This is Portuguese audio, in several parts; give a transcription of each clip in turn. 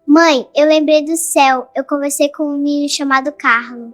Mãe, eu lembrei do céu. Eu conversei com um menino chamado Carlo.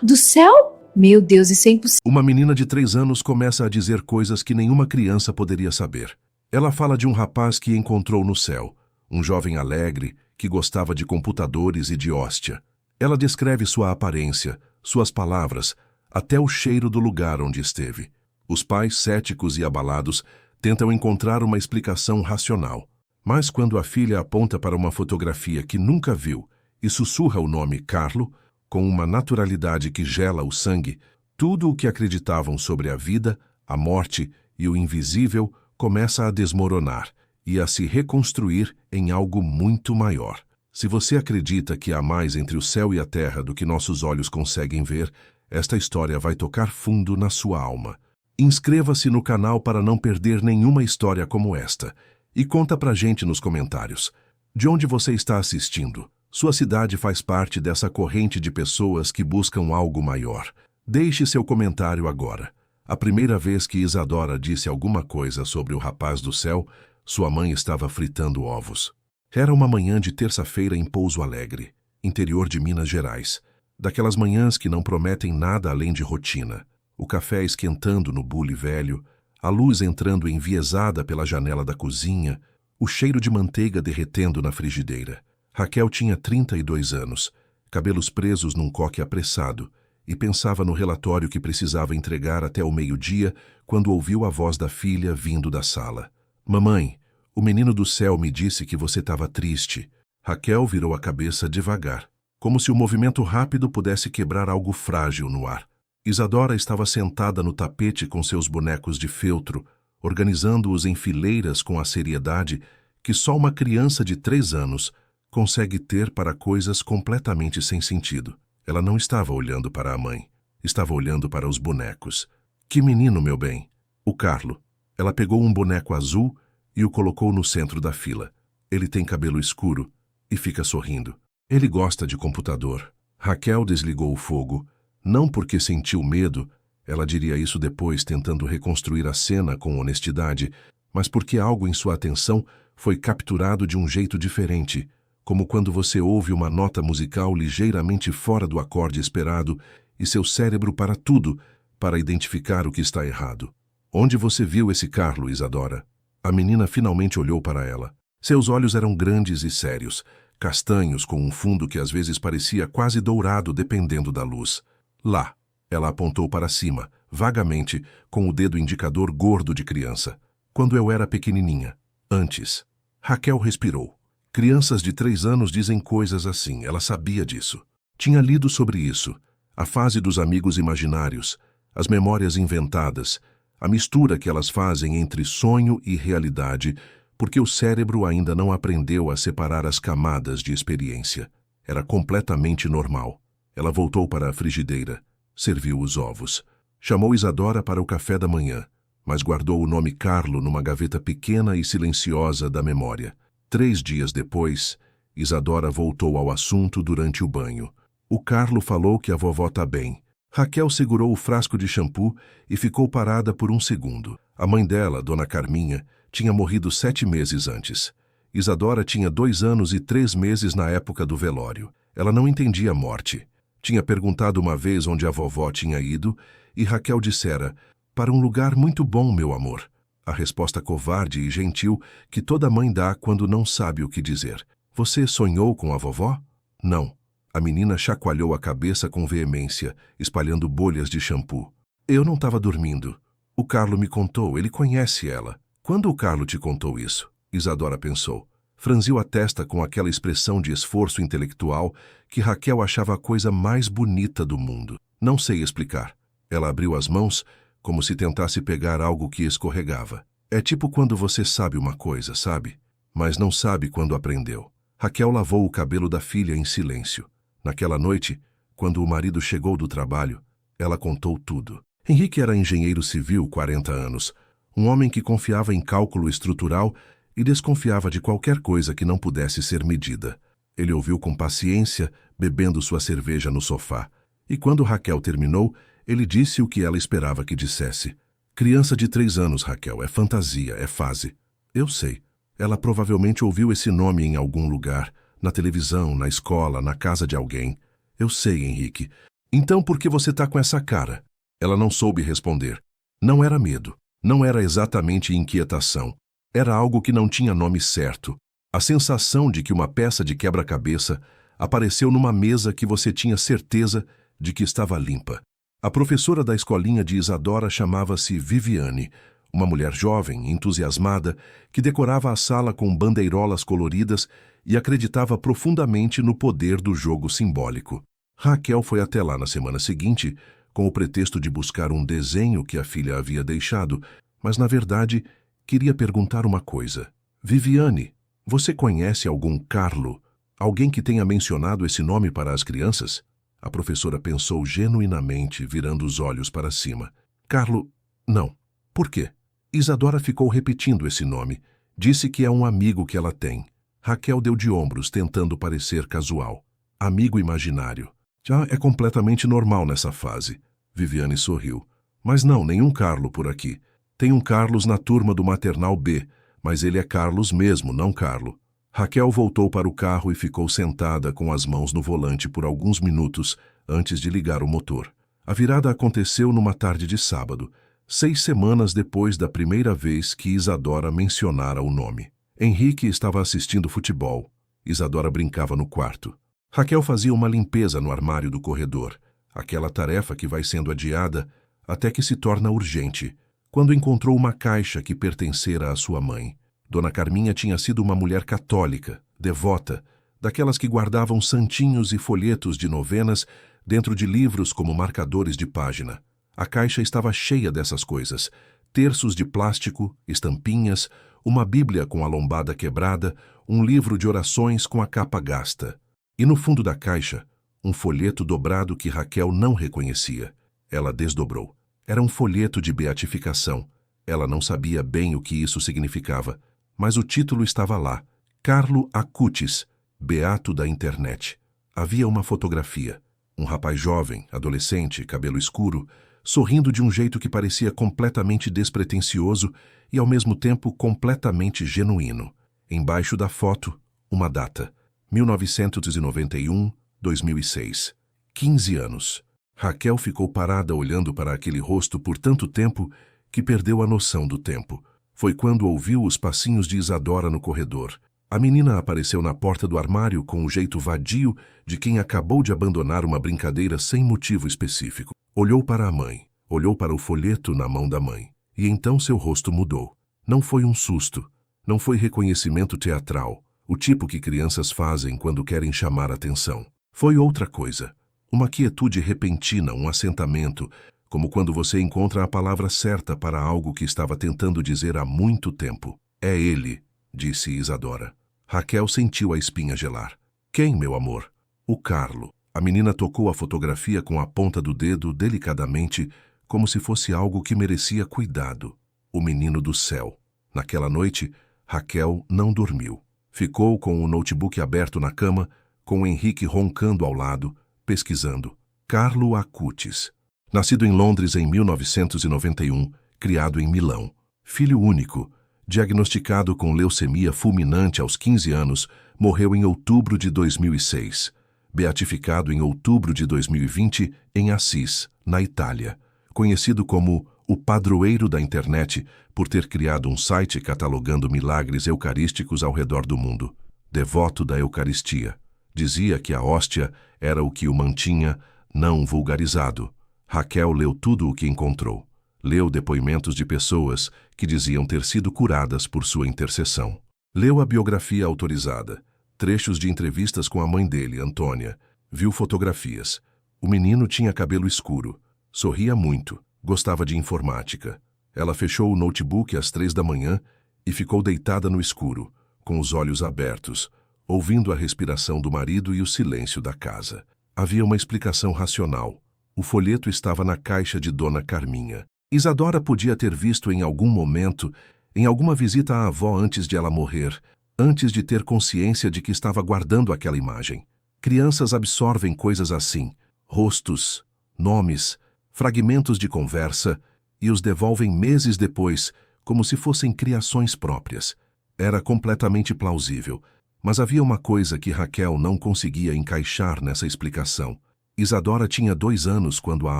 Do céu? Meu Deus, isso é impossível. Uma menina de 3 anos começa a dizer coisas que nenhuma criança poderia saber. Ela fala de um rapaz que encontrou no céu, um jovem alegre que gostava de computadores e de hóstia. Ela descreve sua aparência, suas palavras, até o cheiro do lugar onde esteve. Os pais, céticos e abalados, tentam encontrar uma explicação racional. Mas quando a filha aponta para uma fotografia que nunca viu e sussurra o nome Carlo, com uma naturalidade que gela o sangue, tudo o que acreditavam sobre a vida, a morte e o invisível começa a desmoronar e a se reconstruir em algo muito maior. Se você acredita que há mais entre o céu e a terra do que nossos olhos conseguem ver, esta história vai tocar fundo na sua alma. Inscreva-se no canal para não perder nenhuma história como esta. E conta pra gente nos comentários. De onde você está assistindo? Sua cidade faz parte dessa corrente de pessoas que buscam algo maior. Deixe seu comentário agora. A primeira vez que Isadora disse alguma coisa sobre o rapaz do céu, sua mãe estava fritando ovos. Era uma manhã de terça-feira em Pouso Alegre, interior de Minas Gerais. Daquelas manhãs que não prometem nada além de rotina. O café esquentando no bule velho, a luz entrando enviesada pela janela da cozinha, o cheiro de manteiga derretendo na frigideira. Raquel tinha 32 anos, cabelos presos num coque apressado, e pensava no relatório que precisava entregar até o meio-dia quando ouviu a voz da filha vindo da sala. Mamãe, o menino do céu me disse que você estava triste. Raquel virou a cabeça devagar, como se o movimento rápido pudesse quebrar algo frágil no ar. Isadora estava sentada no tapete com seus bonecos de feltro, organizando-os em fileiras com a seriedade que só uma criança de 3 anos consegue ter para coisas completamente sem sentido. Ela não estava olhando para a mãe, estava olhando para os bonecos. Que menino, meu bem! O Carlo. Ela pegou um boneco azul e o colocou no centro da fila. Ele tem cabelo escuro e fica sorrindo. Ele gosta de computador. Raquel desligou o fogo. Não porque sentiu medo, ela diria isso depois tentando reconstruir a cena com honestidade, mas porque algo em sua atenção foi capturado de um jeito diferente, como quando você ouve uma nota musical ligeiramente fora do acorde esperado e seu cérebro para tudo para identificar o que está errado. Onde você viu esse Carlo, Isadora? A menina finalmente olhou para ela. Seus olhos eram grandes e sérios, castanhos com um fundo que às vezes parecia quase dourado dependendo da luz. Lá, ela apontou para cima, vagamente, com o dedo indicador gordo de criança. Quando eu era pequenininha. Antes. Raquel respirou. Crianças de 3 anos dizem coisas assim, ela sabia disso. Tinha lido sobre isso. A fase dos amigos imaginários, as memórias inventadas, a mistura que elas fazem entre sonho e realidade, porque o cérebro ainda não aprendeu a separar as camadas de experiência. Era completamente normal. Ela voltou para a frigideira, serviu os ovos. Chamou Isadora para o café da manhã, mas guardou o nome Carlo numa gaveta pequena e silenciosa da memória. 3 dias depois, Isadora voltou ao assunto durante o banho. O Carlo falou que a vovó tá bem. Raquel segurou o frasco de shampoo e ficou parada por um segundo. A mãe dela, Dona Carminha, tinha morrido 7 meses antes. Isadora tinha 2 anos e 3 meses na época do velório. Ela não entendia a morte. Tinha perguntado uma vez onde a vovó tinha ido e Raquel dissera, para um lugar muito bom, meu amor. A resposta covarde e gentil que toda mãe dá quando não sabe o que dizer. Você sonhou com a vovó? Não. A menina chacoalhou a cabeça com veemência, espalhando bolhas de shampoo. Eu não estava dormindo. O Carlo me contou, ele conhece ela. Quando o Carlo te contou isso? Isadora pensou. Franziu a testa com aquela expressão de esforço intelectual que Raquel achava a coisa mais bonita do mundo. Não sei explicar. Ela abriu as mãos, como se tentasse pegar algo que escorregava. É tipo quando você sabe uma coisa, sabe? Mas não sabe quando aprendeu. Raquel lavou o cabelo da filha em silêncio. Naquela noite, quando o marido chegou do trabalho, ela contou tudo. Henrique era engenheiro civil, 40 anos, um homem que confiava em cálculo estrutural e desconfiava de qualquer coisa que não pudesse ser medida. Ele ouviu com paciência, bebendo sua cerveja no sofá. E quando Raquel terminou, ele disse o que ela esperava que dissesse. Criança de 3 anos, Raquel, é fantasia, é fase. Eu sei. Ela provavelmente ouviu esse nome em algum lugar, Na televisão, na escola, na casa de alguém. Eu sei, Henrique. Então por que você tá com essa cara? Ela não soube responder. Não era medo. Não era exatamente inquietação. Era algo que não tinha nome certo. A sensação de que uma peça de quebra-cabeça apareceu numa mesa que você tinha certeza de que estava limpa. A professora da escolinha de Isadora chamava-se Viviane, uma mulher jovem, entusiasmada, que decorava a sala com bandeirolas coloridas e acreditava profundamente no poder do jogo simbólico. Raquel foi até lá na semana seguinte, com o pretexto de buscar um desenho que a filha havia deixado, mas, na verdade, queria perguntar uma coisa. Viviane, você conhece algum Carlo? Alguém que tenha mencionado esse nome para as crianças? A professora pensou genuinamente, virando os olhos para cima. Carlo, não. Por quê? Isadora ficou repetindo esse nome. Disse que é um amigo que ela tem. Raquel deu de ombros, tentando parecer casual. Amigo imaginário. Já é completamente normal nessa fase. Viviane sorriu. Mas não, nenhum Carlo por aqui. Tem um Carlos na turma do maternal B, mas ele é Carlos mesmo, não Carlo. Raquel voltou para o carro e ficou sentada com as mãos no volante por alguns minutos antes de ligar o motor. A virada aconteceu numa tarde de sábado, 6 semanas depois da primeira vez que Isadora mencionara o nome. Henrique estava assistindo futebol. Isadora brincava no quarto. Raquel fazia uma limpeza no armário do corredor, aquela tarefa que vai sendo adiada até que se torna urgente, quando encontrou uma caixa que pertencera à sua mãe. Dona Carminha tinha sido uma mulher católica, devota, daquelas que guardavam santinhos e folhetos de novenas dentro de livros como marcadores de página. A caixa estava cheia dessas coisas: terços de plástico, estampinhas, uma bíblia com a lombada quebrada, um livro de orações com a capa gasta. E no fundo da caixa, um folheto dobrado que Raquel não reconhecia. Ela desdobrou. Era um folheto de beatificação. Ela não sabia bem o que isso significava, mas o título estava lá: Carlo Acutis, beato da internet. Havia uma fotografia. Um rapaz jovem, adolescente, cabelo escuro, sorrindo de um jeito que parecia completamente despretensioso e, ao mesmo tempo, completamente genuíno. Embaixo da foto, uma data: 1991-2006. 15 anos. Raquel ficou parada olhando para aquele rosto por tanto tempo que perdeu a noção do tempo. Foi quando ouviu os passinhos de Isadora no corredor. A menina apareceu na porta do armário com o jeito vadio de quem acabou de abandonar uma brincadeira sem motivo específico. Olhou para a mãe, olhou para o folheto na mão da mãe, e então seu rosto mudou. Não foi um susto, não foi reconhecimento teatral, o tipo que crianças fazem quando querem chamar atenção. Foi outra coisa, uma quietude repentina, um assentamento, como quando você encontra a palavra certa para algo que estava tentando dizer há muito tempo. É ele, disse Isadora. Raquel sentiu a espinha gelar. Quem, meu amor? O Carlo. A menina tocou a fotografia com a ponta do dedo delicadamente, como se fosse algo que merecia cuidado. O menino do céu. Naquela noite, Raquel não dormiu. Ficou com o notebook aberto na cama, com o Henrique roncando ao lado, pesquisando. Carlo Acutis. Nascido em Londres em 1991, criado em Milão. Filho único, diagnosticado com leucemia fulminante aos 15 anos, morreu em outubro de 2006. Beatificado em outubro de 2020 em Assis, na Itália. Conhecido como o padroeiro da internet por ter criado um site catalogando milagres eucarísticos ao redor do mundo. Devoto da Eucaristia. Dizia que a hóstia era o que o mantinha não vulgarizado. Raquel leu tudo o que encontrou. Leu depoimentos de pessoas que diziam ter sido curadas por sua intercessão. Leu a biografia autorizada, trechos de entrevistas com a mãe dele, Antônia. Viu fotografias. O menino tinha cabelo escuro, sorria muito, gostava de informática. Ela fechou o notebook às 3 da manhã e ficou deitada no escuro, com os olhos abertos, ouvindo a respiração do marido e o silêncio da casa. Havia uma explicação racional. O folheto estava na caixa de Dona Carminha. Isadora podia ter visto em algum momento, em alguma visita à avó antes de ela morrer, antes de ter consciência de que estava guardando aquela imagem. Crianças absorvem coisas assim, rostos, nomes, fragmentos de conversa, e os devolvem meses depois, como se fossem criações próprias. Era completamente plausível, Mas havia uma coisa que Raquel não conseguia encaixar nessa explicação. Isadora tinha 2 anos quando a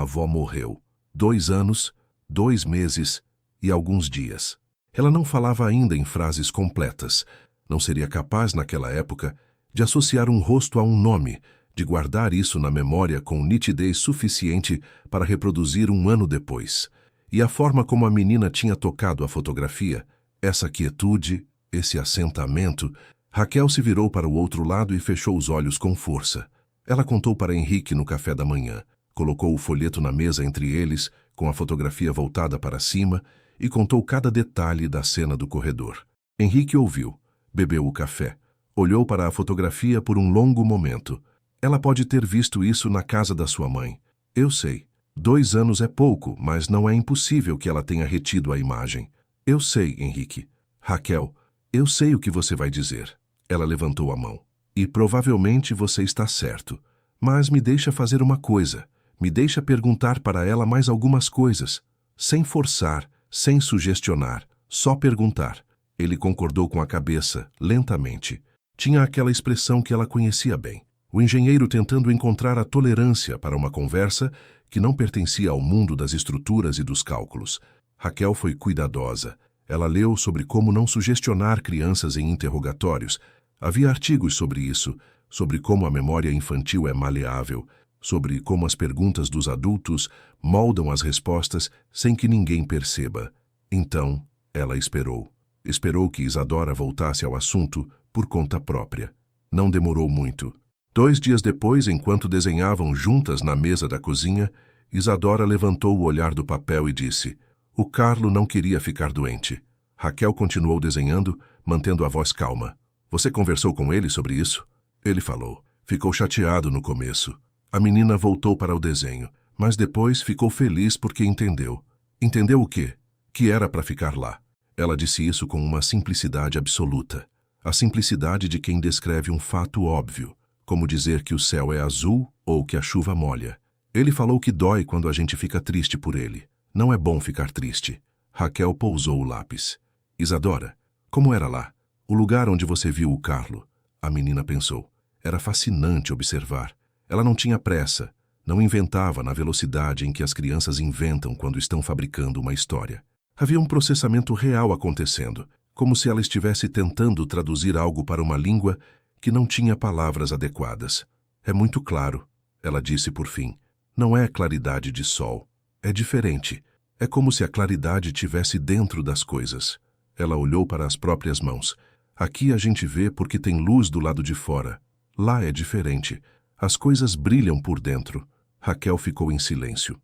avó morreu. 2 anos, 2 meses e alguns dias. Ela não falava ainda em frases completas. Não seria capaz, naquela época, de associar um rosto a um nome, de guardar isso na memória com nitidez suficiente para reproduzir 1 ano depois. E a forma como a menina tinha tocado a fotografia, essa quietude, esse assentamento, Raquel se virou para o outro lado e fechou os olhos com força. Ela contou para Henrique no café da manhã, colocou o folheto na mesa entre eles, com a fotografia voltada para cima, e contou cada detalhe da cena do corredor. Henrique ouviu, bebeu o café, olhou para a fotografia por um longo momento. Ela pode ter visto isso na casa da sua mãe. Eu sei. 2 anos é pouco, mas não é impossível que ela tenha retido a imagem. Eu sei, Henrique. Raquel, eu sei o que você vai dizer. Ela levantou a mão. E provavelmente você está certo. Mas me deixa fazer uma coisa. Me deixa perguntar para ela mais algumas coisas. Sem forçar, sem sugestionar. Só perguntar. Ele concordou com a cabeça, lentamente. Tinha aquela expressão que ela conhecia bem. O engenheiro tentando encontrar a tolerância para uma conversa que não pertencia ao mundo das estruturas e dos cálculos. Raquel foi cuidadosa. Ela leu sobre como não sugestionar crianças em interrogatórios. Havia artigos sobre isso, sobre como a memória infantil é maleável, sobre como as perguntas dos adultos moldam as respostas sem que ninguém perceba. Então, ela esperou. Esperou que Isadora voltasse ao assunto por conta própria. Não demorou muito. 2 dias depois, enquanto desenhavam juntas na mesa da cozinha, Isadora levantou o olhar do papel e disse: "O Carlo não queria ficar doente." Raquel continuou desenhando, mantendo a voz calma. "Você conversou com ele sobre isso?" Ele falou. Ficou chateado no começo. A menina voltou para o desenho, mas depois ficou feliz porque entendeu. Entendeu o quê? Que era para ficar lá. Ela disse isso com uma simplicidade absoluta. A simplicidade de quem descreve um fato óbvio, como dizer que o céu é azul ou que a chuva molha. Ele falou que dói quando a gente fica triste por ele. Não é bom ficar triste. Raquel pousou o lápis. "Isadora, como era lá? O lugar onde você viu o Carlo?" A menina pensou. Era fascinante observar. Ela não tinha pressa, não inventava na velocidade em que as crianças inventam quando estão fabricando uma história. Havia um processamento real acontecendo, como se ela estivesse tentando traduzir algo para uma língua que não tinha palavras adequadas. "É muito claro", ela disse por fim. "Não é claridade de sol. É diferente. É como se a claridade tivesse dentro das coisas." Ela olhou para as próprias mãos. "Aqui a gente vê porque tem luz do lado de fora. Lá é diferente. As coisas brilham por dentro." Raquel ficou em silêncio.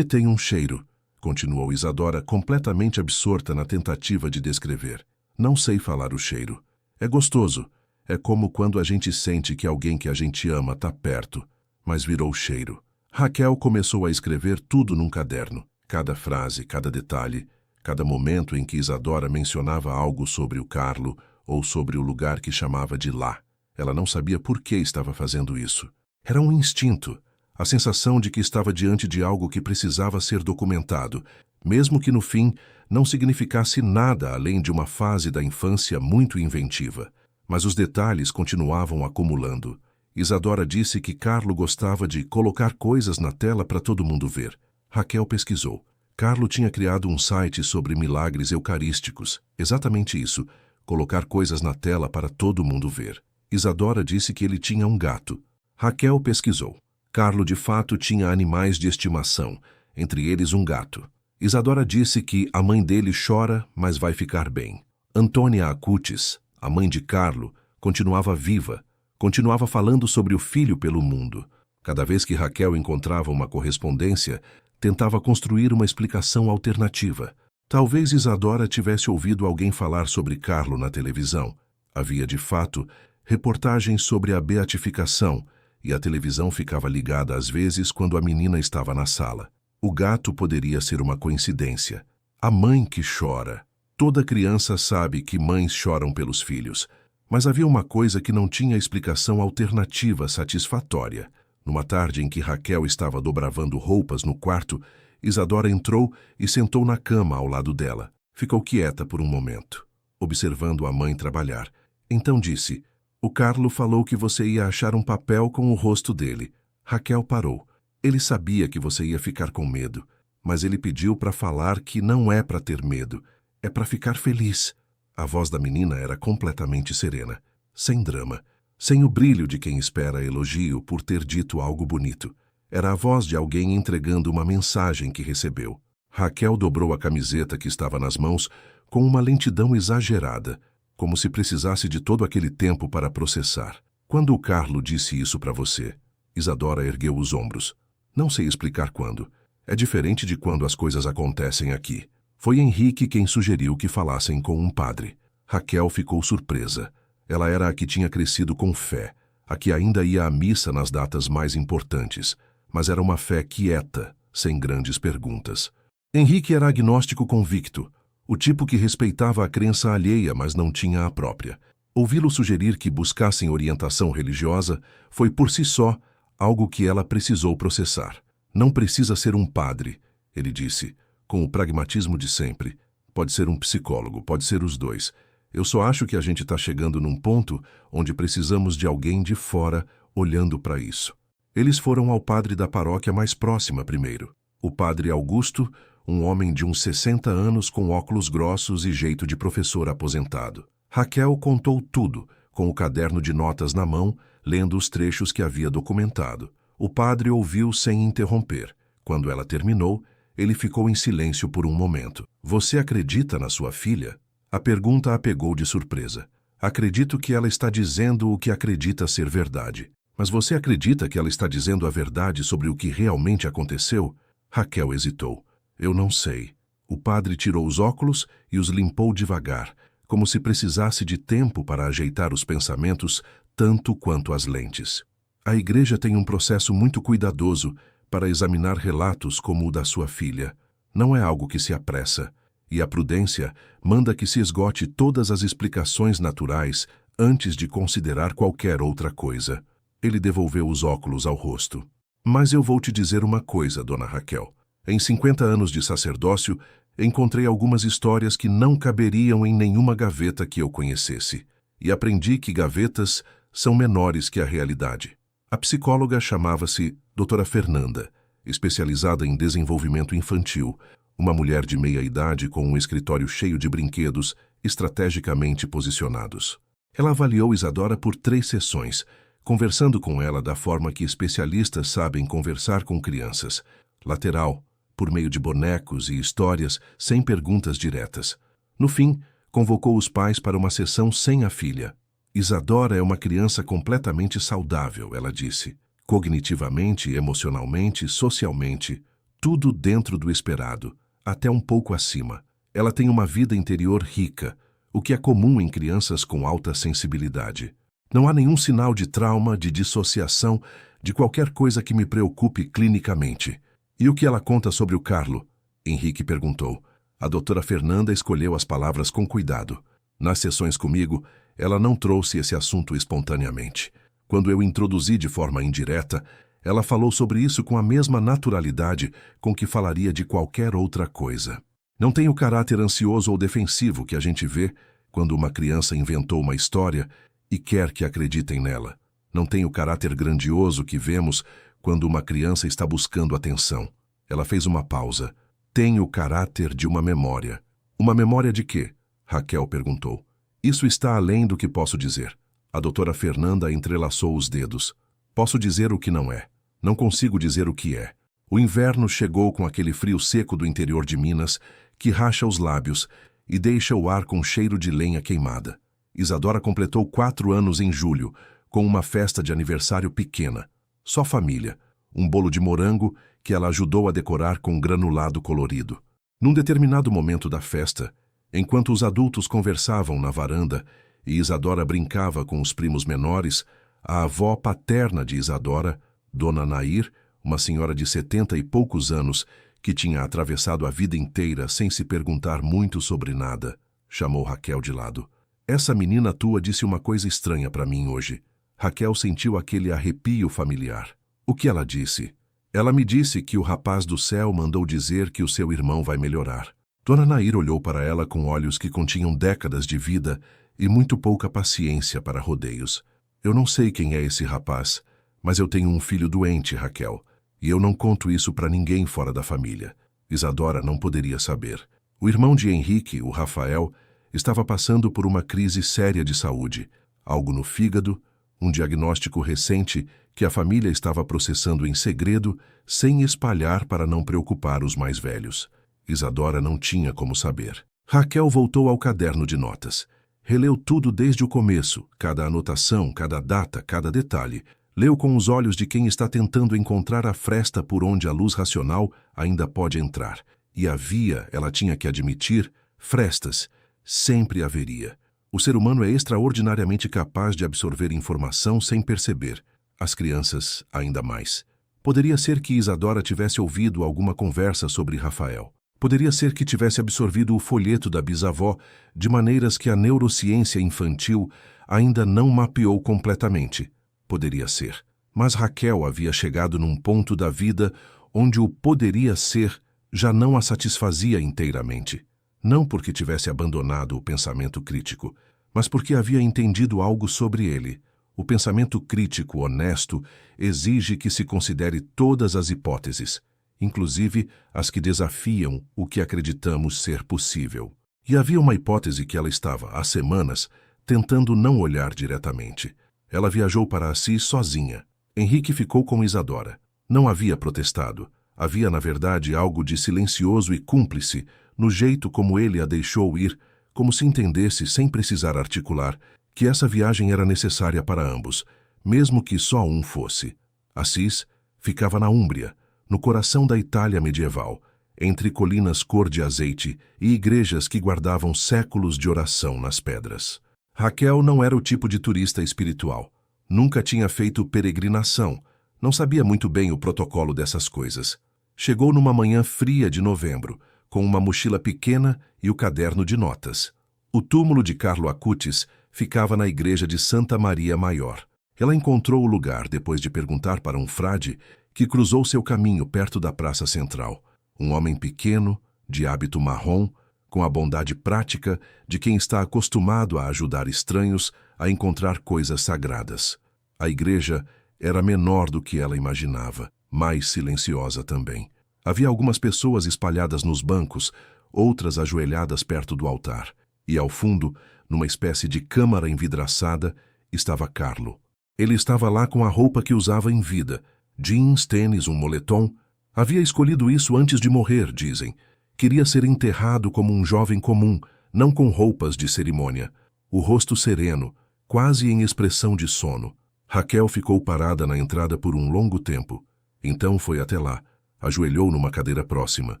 Tem um cheiro", continuou Isadora, completamente absorta na tentativa de descrever. "Não sei falar o cheiro. É gostoso. É como quando a gente sente que alguém que a gente ama está perto, mas virou cheiro." Raquel começou a escrever tudo num caderno. Cada frase, cada detalhe, cada momento em que Isadora mencionava algo sobre o Carlo ou sobre o lugar que chamava de lá. Ela não sabia por que estava fazendo isso. Era um instinto, a sensação de que estava diante de algo que precisava ser documentado, mesmo que no fim não significasse nada além de uma fase da infância muito inventiva. Mas os detalhes continuavam acumulando. Isadora disse que Carlo gostava de colocar coisas na tela para todo mundo ver. Raquel pesquisou. Carlo tinha criado um site sobre milagres eucarísticos. Exatamente isso, colocar coisas na tela para todo mundo ver. Isadora disse que ele tinha um gato. Raquel pesquisou. Carlo de fato tinha animais de estimação, entre eles um gato. Isadora disse que a mãe dele chora, mas vai ficar bem. Antônia Acutis, a mãe de Carlo, continuava viva, continuava falando sobre o filho pelo mundo. Cada vez que Raquel encontrava uma correspondência, tentava construir uma explicação alternativa. Talvez Isadora tivesse ouvido alguém falar sobre Carlo na televisão. Havia, de fato, reportagens sobre a beatificação, e a televisão ficava ligada às vezes quando a menina estava na sala. O gato poderia ser uma coincidência. A mãe que chora. Toda criança sabe que mães choram pelos filhos, mas havia uma coisa que não tinha explicação alternativa satisfatória. Numa tarde em que Raquel estava dobravando roupas no quarto, Isadora entrou e sentou na cama ao lado dela. Ficou quieta por um momento, observando a mãe trabalhar. Então disse: O Carlo falou que você ia achar um papel com o rosto dele. Raquel parou. Ele sabia que você ia ficar com medo, mas ele pediu para falar que não é para ter medo, é para ficar feliz. A voz da menina era completamente serena, sem drama, sem o brilho de quem espera elogio por ter dito algo bonito. Era a voz de alguém entregando uma mensagem que recebeu. Raquel dobrou a camiseta que estava nas mãos com uma lentidão exagerada, como se precisasse de todo aquele tempo para processar. Quando o Carlo disse isso para você? Isadora ergueu os ombros. Não sei explicar quando. É diferente de quando as coisas acontecem aqui. Foi Henrique quem sugeriu que falassem com um padre. Raquel ficou surpresa. Ela era a que tinha crescido com fé, a que ainda ia à missa nas datas mais importantes, mas era uma fé quieta, sem grandes perguntas. Henrique era agnóstico convicto, o tipo que respeitava a crença alheia, mas não tinha a própria. Ouvi-lo sugerir que buscassem orientação religiosa foi, por si só, algo que ela precisou processar. Não precisa ser um padre, ele disse, com o pragmatismo de sempre. Pode ser um psicólogo, pode ser os dois. Eu só acho que a gente está chegando num ponto onde precisamos de alguém de fora olhando para isso. Eles foram ao padre da paróquia mais próxima primeiro. O padre Augusto, um homem de uns 60 anos com óculos grossos e jeito de professor aposentado. Raquel contou tudo, com o caderno de notas na mão, lendo os trechos que havia documentado. O padre ouviu sem interromper. Quando ela terminou, ele ficou em silêncio por um momento. Você acredita na sua filha? A pergunta a pegou de surpresa. Acredito que ela está dizendo o que acredita ser verdade. Mas você acredita que ela está dizendo a verdade sobre o que realmente aconteceu? Raquel hesitou. Eu não sei. O padre tirou os óculos e os limpou devagar, como se precisasse de tempo para ajeitar os pensamentos tanto quanto as lentes. A igreja tem um processo muito cuidadoso para examinar relatos como o da sua filha. Não é algo que se apressa, e a prudência manda que se esgote todas as explicações naturais antes de considerar qualquer outra coisa. Ele devolveu os óculos ao rosto. Mas eu vou te dizer uma coisa, dona Raquel. Em 50 anos de sacerdócio, encontrei algumas histórias que não caberiam em nenhuma gaveta que eu conhecesse. E aprendi que gavetas são menores que a realidade. A psicóloga chamava-se Doutora Fernanda, especializada em desenvolvimento infantil, uma mulher de meia idade com um escritório cheio de brinquedos estrategicamente posicionados. Ela avaliou Isadora por 3 sessões, conversando com ela da forma que especialistas sabem conversar com crianças, lateral, por meio de bonecos e histórias sem perguntas diretas. No fim, convocou os pais para uma sessão sem a filha. Isadora é uma criança completamente saudável, ela disse. Cognitivamente, emocionalmente, socialmente, tudo dentro do esperado, até um pouco acima. Ela tem uma vida interior rica, o que é comum em crianças com alta sensibilidade. Não há nenhum sinal de trauma, de dissociação, de qualquer coisa que me preocupe clinicamente. E o que ela conta sobre o Carlo? Henrique perguntou. A doutora Fernanda escolheu as palavras com cuidado. Nas sessões comigo, ela não trouxe esse assunto espontaneamente. Quando eu introduzi de forma indireta, ela falou sobre isso com a mesma naturalidade com que falaria de qualquer outra coisa. Não tem o caráter ansioso ou defensivo que a gente vê quando uma criança inventou uma história e quer que acreditem nela. Não tem o caráter grandioso que vemos quando uma criança está buscando atenção. Ela fez uma pausa. Tem o caráter de uma memória. Uma memória de quê? Raquel perguntou. Isso está além do que posso dizer. A doutora Fernanda entrelaçou os dedos. Posso dizer o que não é. Não consigo dizer o que é. O inverno chegou com aquele frio seco do interior de Minas que racha os lábios e deixa o ar com cheiro de lenha queimada. Isadora completou 4 anos em julho, com uma festa de aniversário pequena. Só família. Um bolo de morango que ela ajudou a decorar com granulado colorido. Num determinado momento da festa, enquanto os adultos conversavam na varanda e Isadora brincava com os primos menores, a avó paterna de Isadora, Dona Nair, uma senhora de 70 e poucos anos, que tinha atravessado a vida inteira sem se perguntar muito sobre nada, chamou Raquel de lado. Essa menina tua disse uma coisa estranha para mim hoje. Raquel sentiu aquele arrepio familiar. O que ela disse? Ela me disse que o rapaz do céu mandou dizer que o seu irmão vai melhorar. Dona Nair olhou para ela com olhos que continham décadas de vida e muito pouca paciência para rodeios. Eu não sei quem é esse rapaz, mas eu tenho um filho doente, Raquel, e eu não conto isso para ninguém fora da família. Isadora não poderia saber. O irmão de Henrique, o Rafael, estava passando por uma crise séria de saúde, algo no fígado, um diagnóstico recente que a família estava processando em segredo, sem espalhar para não preocupar os mais velhos. Isadora não tinha como saber. Raquel voltou ao caderno de notas. Releu tudo desde o começo, cada anotação, cada data, cada detalhe. Leu com os olhos de quem está tentando encontrar a fresta por onde a luz racional ainda pode entrar. E havia, ela tinha que admitir, frestas. Sempre haveria. O ser humano é extraordinariamente capaz de absorver informação sem perceber. As crianças, ainda mais. Poderia ser que Isadora tivesse ouvido alguma conversa sobre Rafael. Poderia ser que tivesse absorvido o folheto da bisavó de maneiras que a neurociência infantil ainda não mapeou completamente. Poderia ser. Mas Raquel havia chegado num ponto da vida onde o poderia ser já não a satisfazia inteiramente. Não porque tivesse abandonado o pensamento crítico, mas porque havia entendido algo sobre ele. O pensamento crítico honesto exige que se considere todas as hipóteses, inclusive as que desafiam o que acreditamos ser possível. E havia uma hipótese que ela estava, há semanas, tentando não olhar diretamente. Ela viajou para Assis sozinha. Henrique ficou com Isadora. Não havia protestado. Havia, na verdade, algo de silencioso e cúmplice no jeito como ele a deixou ir, como se entendesse, sem precisar articular, que essa viagem era necessária para ambos, mesmo que só um fosse. Assis ficava na Úmbria, no coração da Itália medieval, entre colinas cor de azeite e igrejas que guardavam séculos de oração nas pedras. Raquel não era o tipo de turista espiritual. Nunca tinha feito peregrinação, não sabia muito bem o protocolo dessas coisas. Chegou numa manhã fria de novembro, com uma mochila pequena e o caderno de notas. O túmulo de Carlo Acutis ficava na igreja de Santa Maria Maior. Ela encontrou o lugar depois de perguntar para um frade que cruzou seu caminho perto da praça central. Um homem pequeno, de hábito marrom, com a bondade prática de quem está acostumado a ajudar estranhos a encontrar coisas sagradas. A igreja era menor do que ela imaginava, mais silenciosa também. Havia algumas pessoas espalhadas nos bancos, outras ajoelhadas perto do altar. E ao fundo, numa espécie de câmara envidraçada, estava Carlo. Ele estava lá com a roupa que usava em vida, jeans, tênis, um moletom. Havia escolhido isso antes de morrer, dizem. Queria ser enterrado como um jovem comum, não com roupas de cerimônia. O rosto sereno, quase em expressão de sono. Raquel ficou parada na entrada por um longo tempo. Então foi até lá, ajoelhou numa cadeira próxima,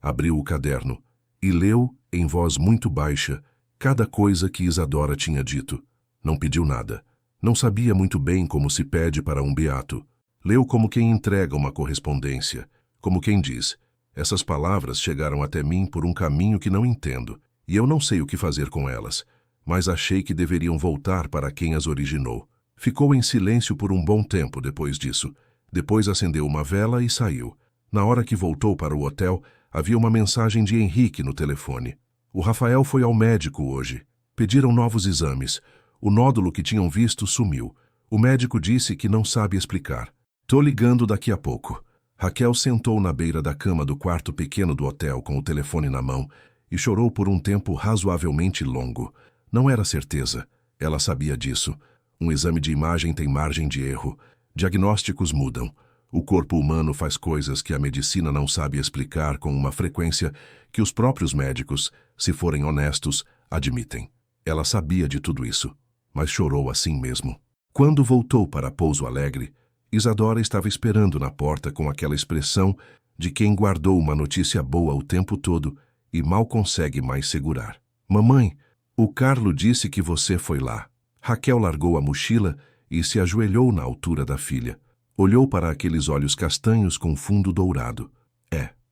abriu o caderno e leu, em voz muito baixa, cada coisa que Isadora tinha dito. Não pediu nada. Não sabia muito bem como se pede para um beato. Leu como quem entrega uma correspondência, como quem diz: essas palavras chegaram até mim por um caminho que não entendo, e eu não sei o que fazer com elas, mas achei que deveriam voltar para quem as originou. Ficou em silêncio por um bom tempo depois disso. Depois acendeu uma vela e saiu. Na hora que voltou para o hotel, havia uma mensagem de Henrique no telefone. O Rafael foi ao médico hoje. Pediram novos exames. O nódulo que tinham visto sumiu. O médico disse que não sabe explicar. Tô ligando daqui a pouco. Raquel sentou na beira da cama do quarto pequeno do hotel com o telefone na mão e chorou por um tempo razoavelmente longo. Não era certeza. Ela sabia disso. Um exame de imagem tem margem de erro. Diagnósticos mudam. O corpo humano faz coisas que a medicina não sabe explicar com uma frequência que os próprios médicos, se forem honestos, admitem. Ela sabia de tudo isso, mas chorou assim mesmo. Quando voltou para Pouso Alegre, Isadora estava esperando na porta com aquela expressão de quem guardou uma notícia boa o tempo todo e mal consegue mais segurar. Mamãe, o Carlo disse que você foi lá. Raquel largou a mochila e se ajoelhou na altura da filha. Olhou para aqueles olhos castanhos com fundo dourado.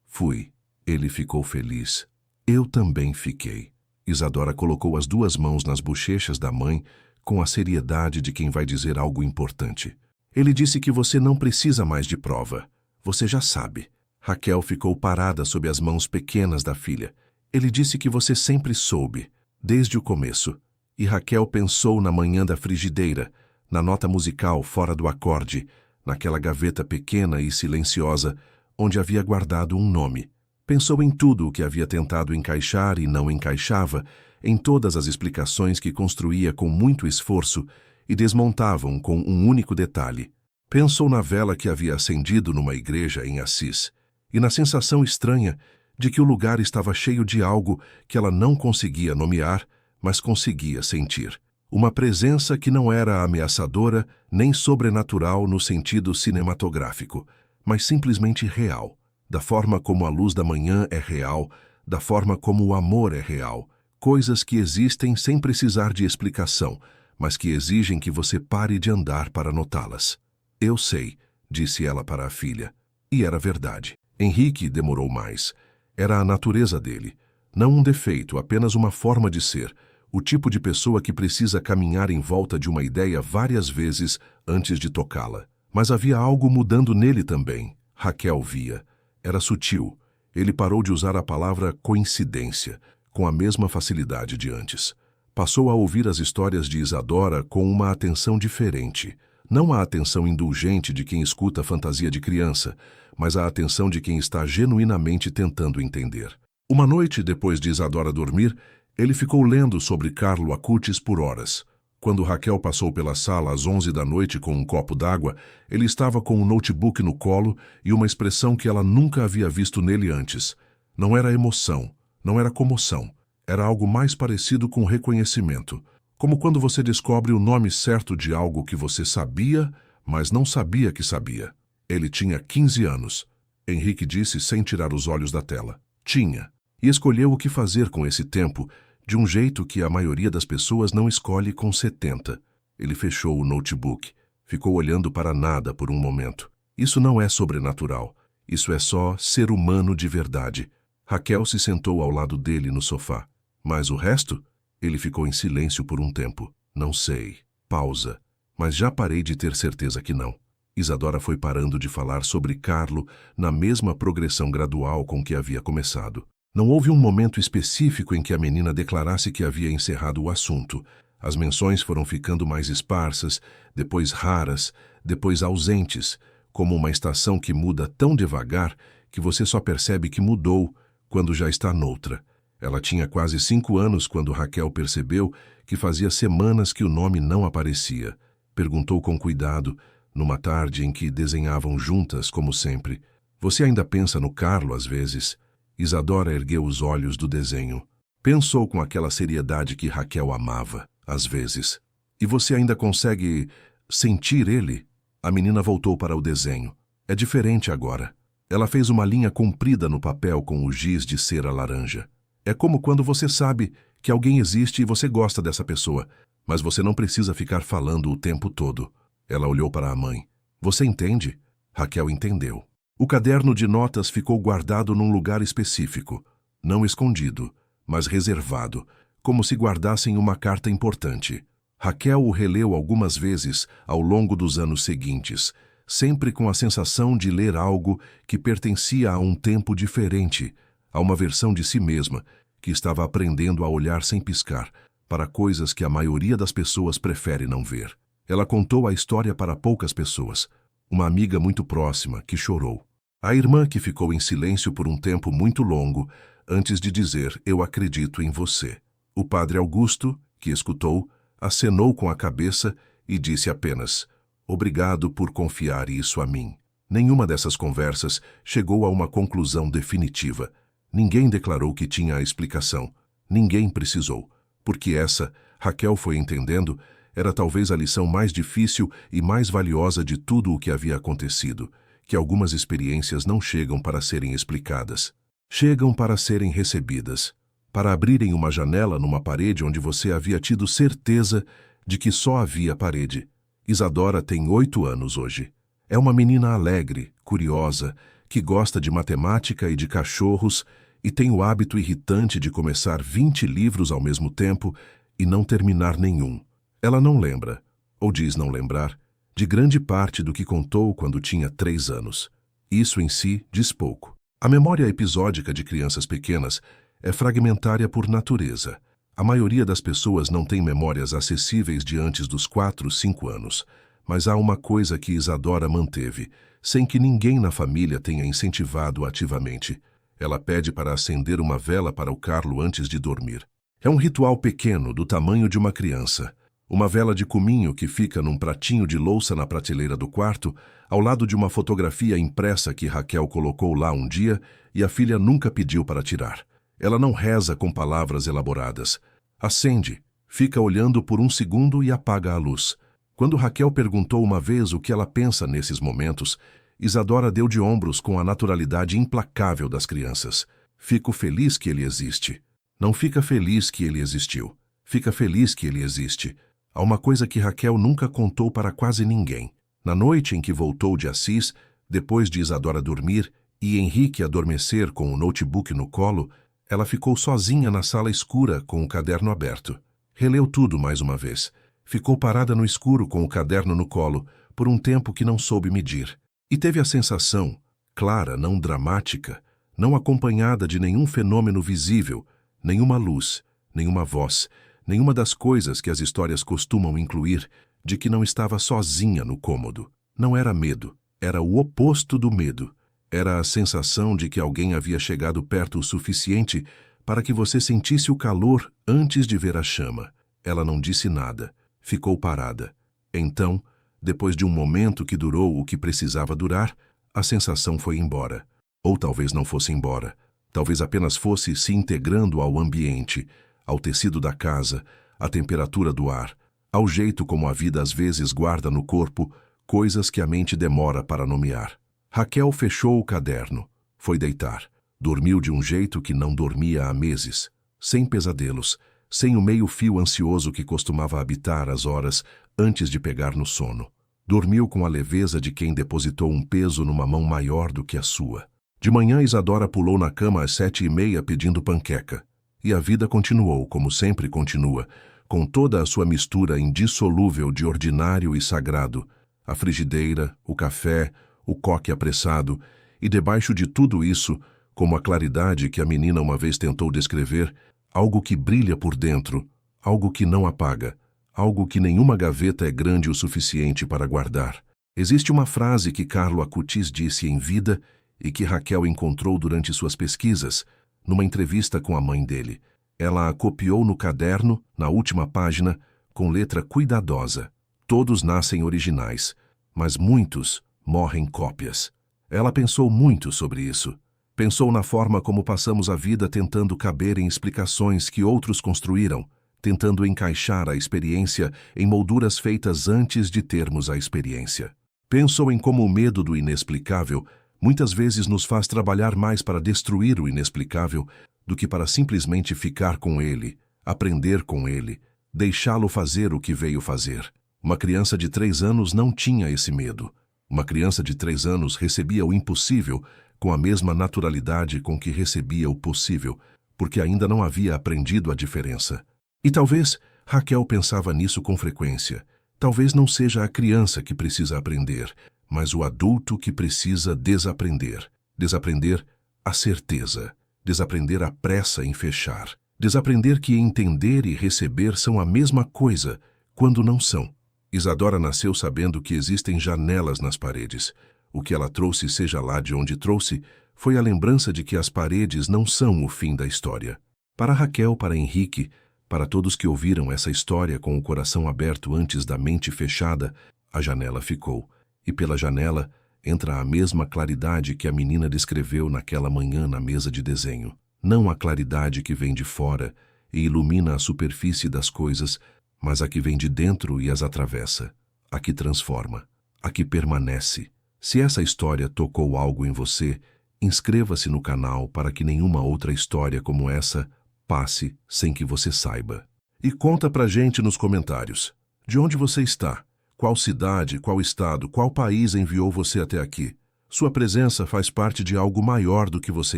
Fui. Ele ficou feliz. Eu também fiquei. Isadora colocou as duas mãos nas bochechas da mãe com a seriedade de quem vai dizer algo importante. Ele disse que você não precisa mais de prova. Você já sabe. Raquel ficou parada sob as mãos pequenas da filha. Ele disse que você sempre soube, desde o começo. E Raquel pensou na manhã da frigideira, na nota musical fora do acorde, naquela gaveta pequena e silenciosa, onde havia guardado um nome. Pensou em tudo o que havia tentado encaixar e não encaixava, em todas as explicações que construía com muito esforço e desmontavam com um único detalhe. Pensou na vela que havia acendido numa igreja em Assis, e na sensação estranha de que o lugar estava cheio de algo que ela não conseguia nomear, mas conseguia sentir. Uma presença que não era ameaçadora nem sobrenatural no sentido cinematográfico, mas simplesmente real, da forma como a luz da manhã é real, da forma como o amor é real, coisas que existem sem precisar de explicação, mas que exigem que você pare de andar para notá-las. Eu sei, disse ela para a filha. E era verdade. Henrique demorou mais. Era a natureza dele. Não um defeito, apenas uma forma de ser. O tipo de pessoa que precisa caminhar em volta de uma ideia várias vezes antes de tocá-la. Mas havia algo mudando nele também. Raquel via. Era sutil. Ele parou de usar a palavra coincidência, com a mesma facilidade de antes. Passou a ouvir as histórias de Isadora com uma atenção diferente. Não a atenção indulgente de quem escuta a fantasia de criança, mas a atenção de quem está genuinamente tentando entender. Uma noite, depois de Isadora dormir, ele ficou lendo sobre Carlo Acutis por horas. Quando Raquel passou pela sala às 11 da noite com um copo d'água, ele estava com um notebook no colo e uma expressão que ela nunca havia visto nele antes. Não era emoção, não era comoção, era algo mais parecido com reconhecimento. Como quando você descobre o nome certo de algo que você sabia, mas não sabia que sabia. Ele tinha 15 anos. Henrique disse sem tirar os olhos da tela. Tinha. E escolheu o que fazer com esse tempo, de um jeito que a maioria das pessoas não escolhe com 70. Ele fechou o notebook. Ficou olhando para nada por um momento. Isso não é sobrenatural. Isso é só ser humano de verdade. Raquel se sentou ao lado dele no sofá. Mas o resto? Ele ficou em silêncio por um tempo. Não sei. Pausa. Mas já parei de ter certeza que não. Isadora foi parando de falar sobre Carlo na mesma progressão gradual com que havia começado. Não houve um momento específico em que a menina declarasse que havia encerrado o assunto. As menções foram ficando mais esparsas, depois raras, depois ausentes, como uma estação que muda tão devagar que você só percebe que mudou quando já está noutra. Ela tinha quase 5 anos quando Raquel percebeu que fazia semanas que o nome não aparecia. Perguntou com cuidado, numa tarde em que desenhavam juntas, como sempre. Você ainda pensa no Carlo às vezes? Isadora ergueu os olhos do desenho. Pensou com aquela seriedade que Raquel amava, às vezes. E você ainda consegue sentir ele? A menina voltou para o desenho. É diferente agora. Ela fez uma linha comprida no papel com o giz de cera laranja. É como quando você sabe que alguém existe e você gosta dessa pessoa, mas você não precisa ficar falando o tempo todo. Ela olhou para a mãe. Você entende? Raquel entendeu. O caderno de notas ficou guardado num lugar específico, não escondido, mas reservado, como se guardassem uma carta importante. Raquel o releu algumas vezes ao longo dos anos seguintes, sempre com a sensação de ler algo que pertencia a um tempo diferente, a uma versão de si mesma, que estava aprendendo a olhar sem piscar, para coisas que a maioria das pessoas prefere não ver. Ela contou a história para poucas pessoas, uma amiga muito próxima, que chorou. A irmã que ficou em silêncio por um tempo muito longo, antes de dizer, eu acredito em você. O padre Augusto, que escutou, acenou com a cabeça e disse apenas, obrigado por confiar isso a mim. Nenhuma dessas conversas chegou a uma conclusão definitiva. Ninguém declarou que tinha a explicação. Ninguém precisou. Porque essa, Raquel foi entendendo, era talvez a lição mais difícil e mais valiosa de tudo o que havia acontecido, que algumas experiências não chegam para serem explicadas. Chegam para serem recebidas, para abrirem uma janela numa parede onde você havia tido certeza de que só havia parede. Isadora tem 8 anos hoje. É uma menina alegre, curiosa, que gosta de matemática e de cachorros e tem o hábito irritante de começar 20 livros ao mesmo tempo e não terminar nenhum. Ela não lembra, ou diz não lembrar, de grande parte do que contou quando tinha 3 anos. Isso em si diz pouco. A memória episódica de crianças pequenas é fragmentária por natureza. A maioria das pessoas não tem memórias acessíveis de antes dos 4, 5 anos, mas há uma coisa que Isadora manteve, sem que ninguém na família tenha incentivado ativamente. Ela pede para acender uma vela para o Carlo antes de dormir. É um ritual pequeno, do tamanho de uma criança. Uma vela de cominho que fica num pratinho de louça na prateleira do quarto, ao lado de uma fotografia impressa que Raquel colocou lá um dia e a filha nunca pediu para tirar. Ela não reza com palavras elaboradas. Acende, fica olhando por um segundo e apaga a luz. Quando Raquel perguntou uma vez o que ela pensa nesses momentos, Isadora deu de ombros com a naturalidade implacável das crianças. Fico feliz que ele existe. Não fica feliz que ele existiu. Fica feliz que ele existe. Há uma coisa que Raquel nunca contou para quase ninguém. Na noite em que voltou de Assis, depois de Isadora dormir e Henrique adormecer com o notebook no colo, ela ficou sozinha na sala escura com o caderno aberto. Releu tudo mais uma vez. Ficou parada no escuro com o caderno no colo, por um tempo que não soube medir. E teve a sensação, clara, não dramática, não acompanhada de nenhum fenômeno visível, nenhuma luz, nenhuma voz, nenhuma das coisas que as histórias costumam incluir, de que não estava sozinha no cômodo. Não era medo, era o oposto do medo. Era a sensação de que alguém havia chegado perto o suficiente para que você sentisse o calor antes de ver a chama. Ela não disse nada, ficou parada. Então, depois de um momento que durou o que precisava durar, a sensação foi embora. Ou talvez não fosse embora. Talvez apenas fosse se integrando ao ambiente, ao tecido da casa, à temperatura do ar, ao jeito como a vida às vezes guarda no corpo coisas que a mente demora para nomear. Raquel fechou o caderno, foi deitar. Dormiu de um jeito que não dormia há meses, sem pesadelos, sem o meio-fio ansioso que costumava habitar as horas antes de pegar no sono. Dormiu com a leveza de quem depositou um peso numa mão maior do que a sua. De manhã, Isadora pulou na cama às 7h30 pedindo panqueca. E a vida continuou, como sempre continua, com toda a sua mistura indissolúvel de ordinário e sagrado. A frigideira, o café, o coque apressado, e debaixo de tudo isso, como a claridade que a menina uma vez tentou descrever, algo que brilha por dentro, algo que não apaga, algo que nenhuma gaveta é grande o suficiente para guardar. Existe uma frase que Carlo Acutis disse em vida e que Raquel encontrou durante suas pesquisas, numa entrevista com a mãe dele. Ela a copiou no caderno, na última página, com letra cuidadosa. Todos nascem originais, mas muitos morrem cópias. Ela pensou muito sobre isso. Pensou na forma como passamos a vida tentando caber em explicações que outros construíram, tentando encaixar a experiência em molduras feitas antes de termos a experiência. Pensou em como o medo do inexplicável muitas vezes nos faz trabalhar mais para destruir o inexplicável do que para simplesmente ficar com ele, aprender com ele, deixá-lo fazer o que veio fazer. Uma criança de 3 anos não tinha esse medo. Uma criança de 3 anos recebia o impossível com a mesma naturalidade com que recebia o possível, porque ainda não havia aprendido a diferença. E talvez Raquel pensava nisso com frequência. Talvez não seja a criança que precisa aprender, mas o adulto que precisa desaprender. Desaprender a certeza. Desaprender a pressa em fechar. Desaprender que entender e receber são a mesma coisa, quando não são. Isadora nasceu sabendo que existem janelas nas paredes. O que ela trouxe, seja lá de onde trouxe, foi a lembrança de que as paredes não são o fim da história. Para Raquel, para Henrique, para todos que ouviram essa história com o coração aberto antes da mente fechada, a janela ficou. E pela janela entra a mesma claridade que a menina descreveu naquela manhã na mesa de desenho. Não a claridade que vem de fora e ilumina a superfície das coisas, mas a que vem de dentro e as atravessa, a que transforma, a que permanece. Se essa história tocou algo em você, inscreva-se no canal para que nenhuma outra história como essa passe sem que você saiba. E conta pra gente nos comentários. De onde você está? Qual cidade, qual estado, qual país enviou você até aqui? Sua presença faz parte de algo maior do que você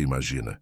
imagina.